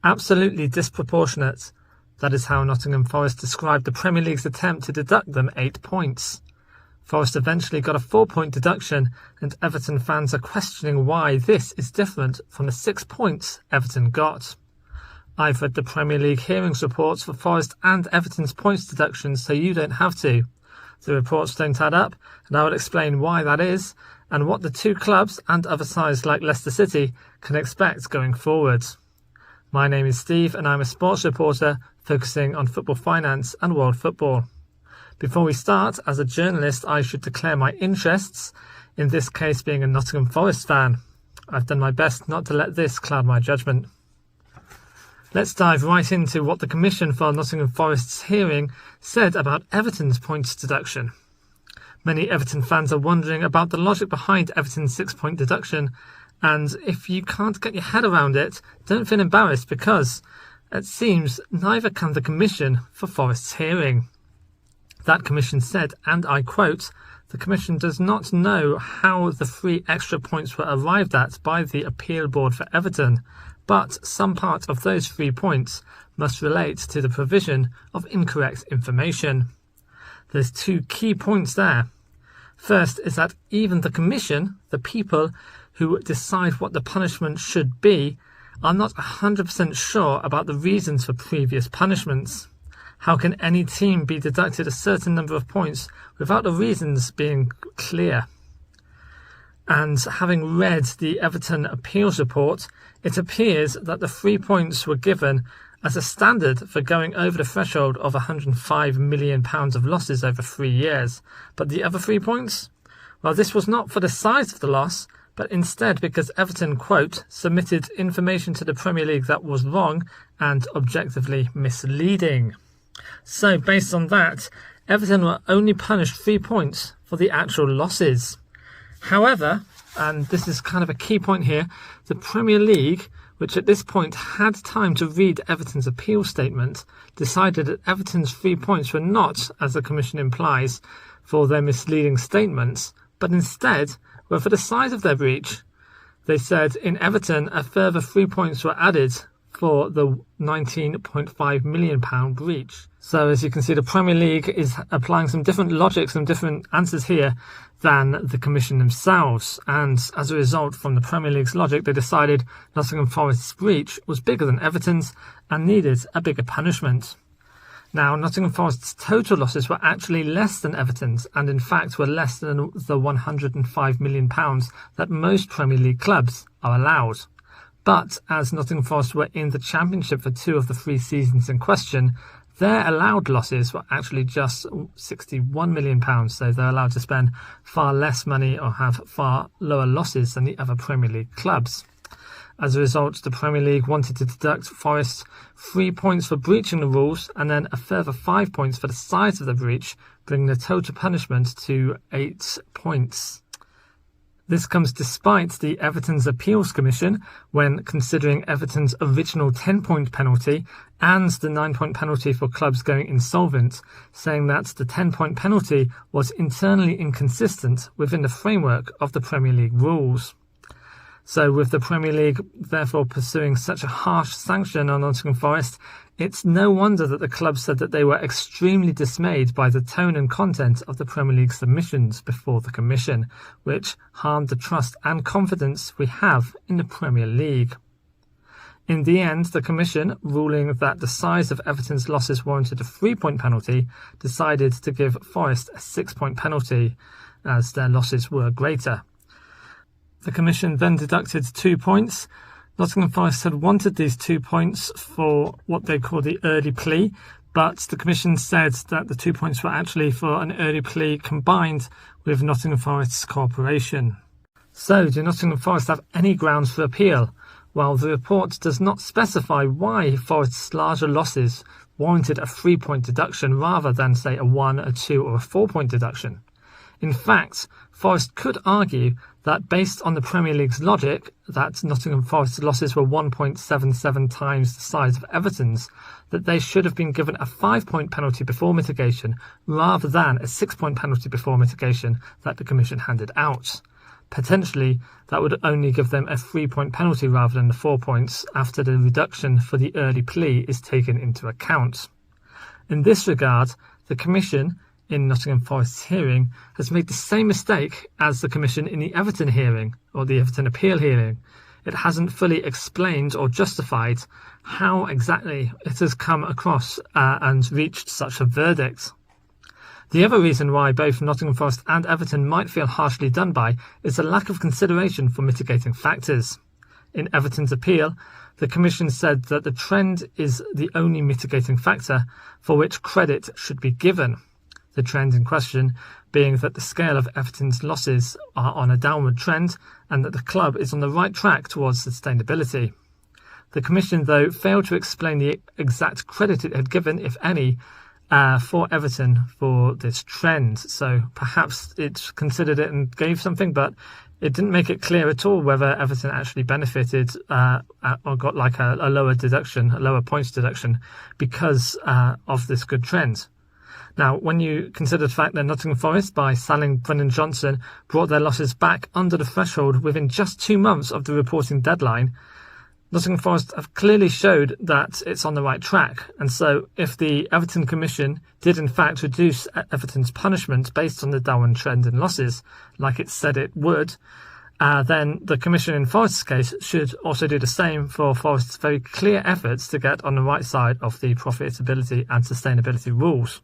Absolutely disproportionate. That is how Nottingham Forest described the Premier League's attempt to deduct them 8 points. Forest eventually got a 4-point deduction, and Everton fans are questioning why this is different from the 6 points Everton got. I've read the Premier League hearings reports for Forest and Everton's points deductions, so you don't have to. The reports don't add up, and I will explain why that is, and what the two clubs and other sides like Leicester City can expect going forward. My name is Steve, and I'm a sports reporter focusing on football finance and world football. Before we start, as a journalist, I should declare my interests, in this case being a Nottingham Forest fan. I've done my best not to let this cloud my judgment. Let's dive right into what the Commission for Nottingham Forest's hearing said about Everton's points deduction. Many Everton fans are wondering about the logic behind Everton's 6-point deduction, and if you can't get your head around it, don't feel embarrassed because it seems neither can the Commission for Forest's hearing. That Commission said, and I quote, "The Commission does not know how the 3 extra points were arrived at by the appeal board for Everton, but some part of those 3 points must relate to the provision of incorrect information." There's 2 key points there. First is that even the Commission, the people who decide what the punishment should be, are not 100% sure about the reasons for previous punishments. How can any team be deducted a certain number of points without the reasons being clear? And having read the Everton appeals report, it appears that the 3 points were given as a standard for going over the threshold of £105 million of losses over 3 years. But the other 3 points? Well, this was not for the size of the loss, but instead because Everton, quote, submitted information to the Premier League that was wrong and objectively misleading. So based on that, Everton were only punished 3 points for the actual losses. However, and this is kind of a key point here, the Premier League, which at this point had time to read Everton's appeal statement, decided that Everton's 3 points were not, as the Commission implies, for their misleading statements, but instead were for the size of their breach. They said in Everton a further 3 points were added for the £19.5 million breach. So as you can see, the Premier League is applying some different logic, some different answers here than the Commission themselves. And as a result, from the Premier League's logic, they decided Nottingham Forest's breach was bigger than Everton's and needed a bigger punishment. Now, Nottingham Forest's total losses were actually less than Everton's, and in fact were less than the £105 million that most Premier League clubs are allowed. But as Nottingham Forest were in the Championship for 2 of the 3 seasons in question, their allowed losses were actually just £61 million, so they're allowed to spend far less money or have far lower losses than the other Premier League clubs. As a result, the Premier League wanted to deduct Forest 3 points for breaching the rules and then a further 5 points for the size of the breach, bringing the total punishment to 8 points. This comes despite the Everton's Appeals Commission, when considering Everton's original 10-point penalty and the 9-point penalty for clubs going insolvent, saying that the 10-point penalty was internally inconsistent within the framework of the Premier League rules. So with the Premier League therefore pursuing such a harsh sanction on Nottingham Forest, it's no wonder that the club said that they were extremely dismayed by the tone and content of the Premier League submissions before the Commission, which harmed the trust and confidence we have in the Premier League. In the end, the Commission, ruling that the size of Everton's losses warranted a 3-point penalty, decided to give Forest a 6-point penalty, as their losses were greater. The Commission then deducted 2 points. Nottingham Forest had wanted these 2 points for what they call the early plea, but the Commission said that the 2 points were actually for an early plea combined with Nottingham Forest's cooperation. So, do Nottingham Forest have any grounds for appeal? Well, the report does not specify why Forest's larger losses warranted a 3-point deduction rather than, say, a 1, a 2 or a 4-point deduction. In fact, Forest could argue that based on the Premier League's logic that Nottingham Forest's losses were 1.77 times the size of Everton's, that they should have been given a 5-point penalty before mitigation rather than a 6-point penalty before mitigation that the Commission handed out. potentially that would only give them a 3-point penalty rather than the 4 points after the reduction for the early plea is taken into account. In this regard, the Commission in Nottingham Forest's hearing has made the same mistake as the Commission in the Everton hearing, or the Everton appeal hearing. It hasn't fully explained or justified how exactly it has come across and reached such a verdict. The other reason why both Nottingham Forest and Everton might feel harshly done by is a lack of consideration for mitigating factors. In Everton's appeal, the Commission said that the trend is the only mitigating factor for which credit should be given. The trend in question being that the scale of Everton's losses are on a downward trend and that the club is on the right track towards sustainability. The Commission, though, failed to explain the exact credit it had given, if any, for Everton for this trend. So perhaps it considered it and gave something, but it didn't make it clear at all whether Everton actually benefited or got like a lower deduction, a lower points deduction because of this good trend. Now, when you consider the fact that Nottingham Forest, by selling Brennan Johnson, brought their losses back under the threshold within just 2 months of the reporting deadline, Nottingham Forest have clearly showed that it's on the right track. And so if the Everton Commission did in fact reduce Everton's punishment based on the downward trend in losses, like it said it would, then the Commission in Forest's case should also do the same for Forest's very clear efforts to get on the right side of the profitability and sustainability rules.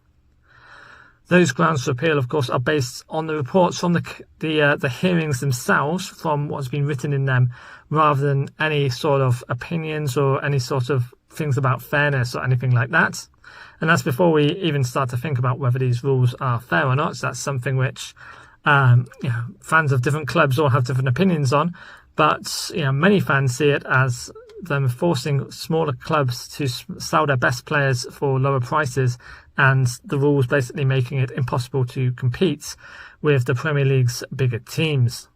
Those grounds for appeal, of course, are based on the reports from the hearings themselves, from what's been written in them, rather than any sort of opinions or any sort of things about fairness or anything like that. And that's before we even start to think about whether these rules are fair or not. So that's something which fans of different clubs all have different opinions on. But many fans see it as them forcing smaller clubs to sell their best players for lower prices, and the rules basically making it impossible to compete with the Premier League's bigger teams.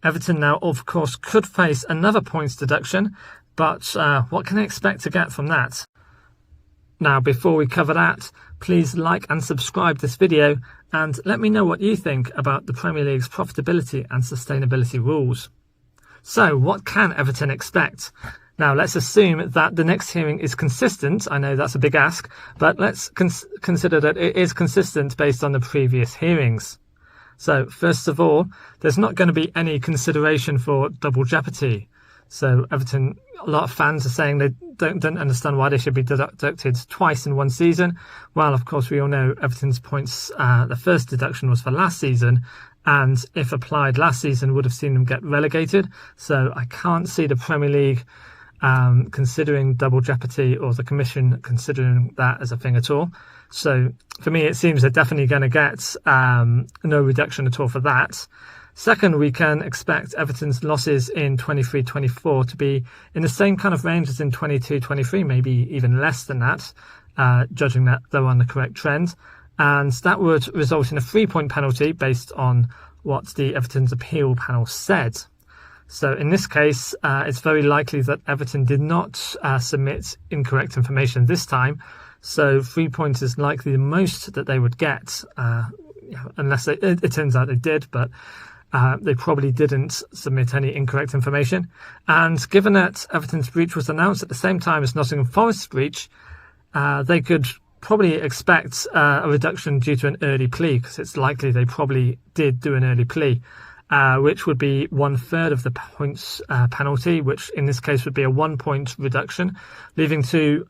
Everton now, of course, could face another points deduction, but what can they expect to get from that? Now, before we cover that, please like and subscribe this video and let me know what you think about the Premier League's profitability and sustainability rules. So, what can Everton expect? Now, let's assume that the next hearing is consistent. I know that's a big ask, but let's consider that it is consistent based on the previous hearings. So, first of all, there's not going to be any consideration for double jeopardy. So, Everton, a lot of fans are saying they don't understand why they should be deducted twice in one season. Well, of course, we all know Everton's points, the first deduction was for last season, and if applied last season would have seen them get relegated. So I can't see the Premier League considering double jeopardy, or the Commission considering that as a thing at all. So for me, it seems they're definitely going to get no reduction at all for that. Second, we can expect Everton's losses in 23-24 to be in the same kind of range as in 22-23, maybe even less than that, judging that they're on the correct trend. And that would result in a 3-point penalty based on what the Everton's appeal panel said. So in this case, it's very likely that Everton did not submit incorrect information this time. So 3 points is likely the most that they would get, unless it turns out they did, but they probably didn't submit any incorrect information. And given that Everton's breach was announced at the same time as Nottingham Forest's breach, they could probably expect a reduction due to an early plea, because it's likely they probably did do an early plea, which would be 1/3 of the points penalty, which in this case would be a 1-point reduction, leaving to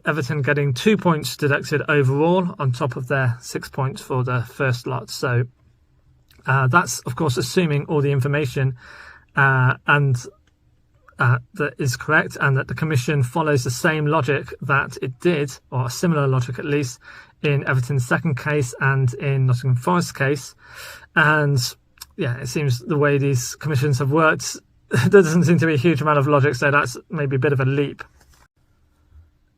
Everton getting 2 points deducted overall on top of their 6 points for the first lot. So that's, of course, assuming all the information that is correct, and that the Commission follows the same logic that it did, or a similar logic at least, in Everton's second case and in Nottingham Forest's case. And yeah, it seems the way these commissions have worked, there doesn't seem to be a huge amount of logic, so that's maybe a bit of a leap.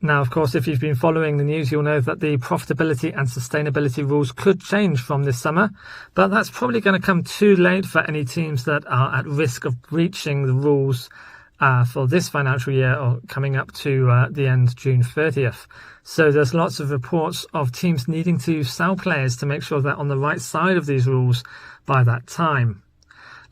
Now, of course, if you've been following the news, you'll know that the profitability and sustainability rules could change from this summer, but that's probably going to come too late for any teams that are at risk of breaching the rules for this financial year, or coming up to the end June 30th. So there's lots of reports of teams needing to sell players to make sure they're on the right side of these rules by that time.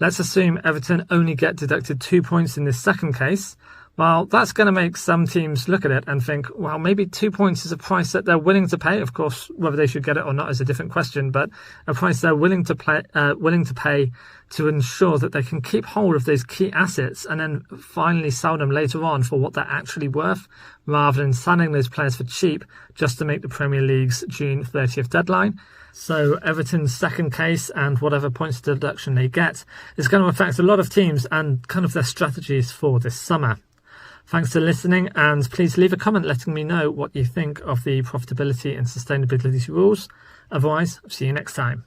Let's assume Everton only get deducted 2 points in this second case. Well, that's going to make some teams look at it and think, well, maybe 2 points is a price that they're willing to pay. Of course, whether they should get it or not is a different question, but a price they're willing to pay to ensure that they can keep hold of those key assets and then finally sell them later on for what they're actually worth, rather than selling those players for cheap just to make the Premier League's June 30th deadline. So Everton's second case and whatever points deduction they get is going to affect a lot of teams and kind of their strategies for this summer. Thanks for listening, and please leave a comment letting me know what you think of the profitability and sustainability rules. Otherwise, I'll see you next time.